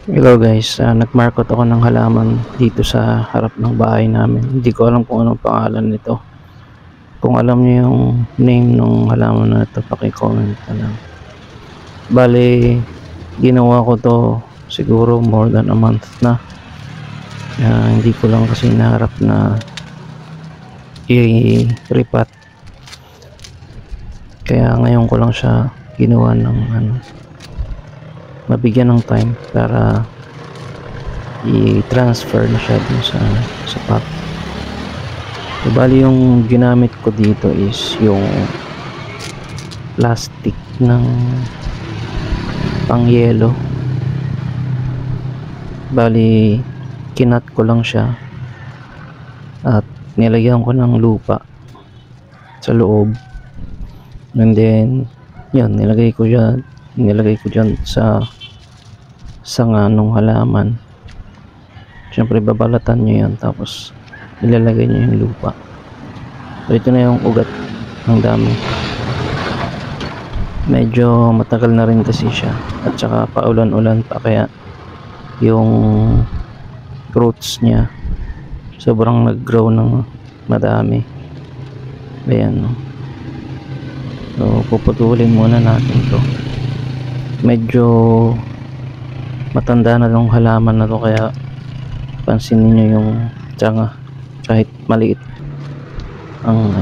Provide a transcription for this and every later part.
Hello guys, nagmarkot ako ng halaman dito sa harap ng bahay namin. Hindi ko alam kung anong pangalan nito. Kung alam niyo yung name ng halaman na ito, paki-comment na lang. Bale, ginawa ko to siguro more than a month na. Hindi ko lang kasi naharap na i-repat. Kaya ngayon ko lang siya ginawa ng mabigyan ng time para i-transfer na siya dun sa pot. So, bali yung ginamit ko dito is yung plastic ng pangyelo. Bali kinat ko lang siya at nilagyan ko ng lupa sa loob, and then yun, nilagay ko dyan sa sanga nung halaman. Syempre babalatan nyo yan, tapos ilalagay nyo yung lupa. So ito na yung ugat, ang dami. Medyo matagal na rin kasi siya, at saka paulan-ulan pa, kaya yung roots niya sobrang nag-grow ng madami. Ayan, no? So puputulin muna natin to. Medyo matanda na tong halaman na to, kaya pansinin nyo yung tsanga, kahit maliit ang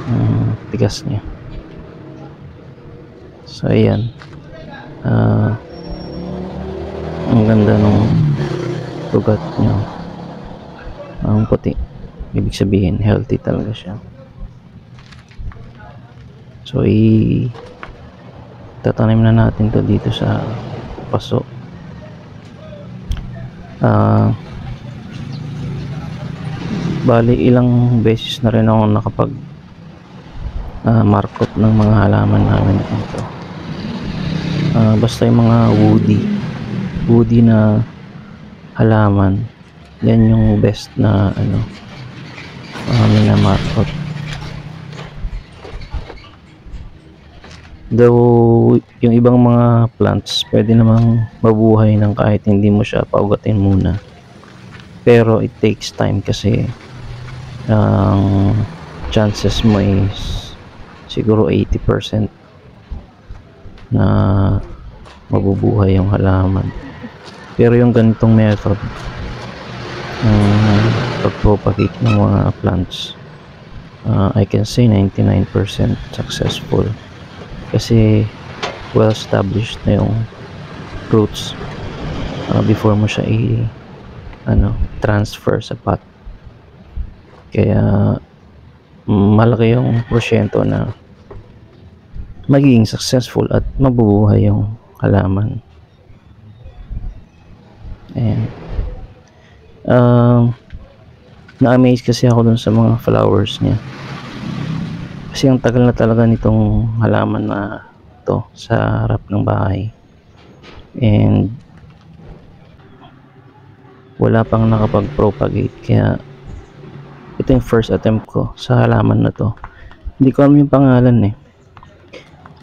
ang tigas niya. So ayan, ang ganda nung ugat niya, ang puti, ibig sabihin healthy talaga siya. So tatanim na natin to dito sa paso. Bali ilang beses na rin ako nakapag markot ng mga halaman namin ito. Basta yung mga woody na halaman, yan yung best na minamarkot. Though yung ibang mga plants pwede namang mabuhay ng kahit hindi mo siya paugatin muna, pero it takes time kasi ang chances mo is siguro 80% na mabubuhay yung halaman. Pero yung ganitong method pagpropagate ng mga plants, I can say 99% successful, kasi well established na yung roots before mo siya transfer sa pot. Kaya malaki yung porsyento na magiging successful at mabubuhay yung halaman. Ayan. Na-amaze kasi ako dun sa mga flowers niya, kasi ang tagal na talaga nitong halaman na to sa harap ng bahay, and wala pang nakapag-propagate. Kaya ito yung first attempt ko sa halaman na to. Hindi ko alam yung pangalan eh.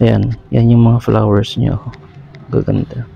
Ayan, yan yung mga flowers niya. Gaganda.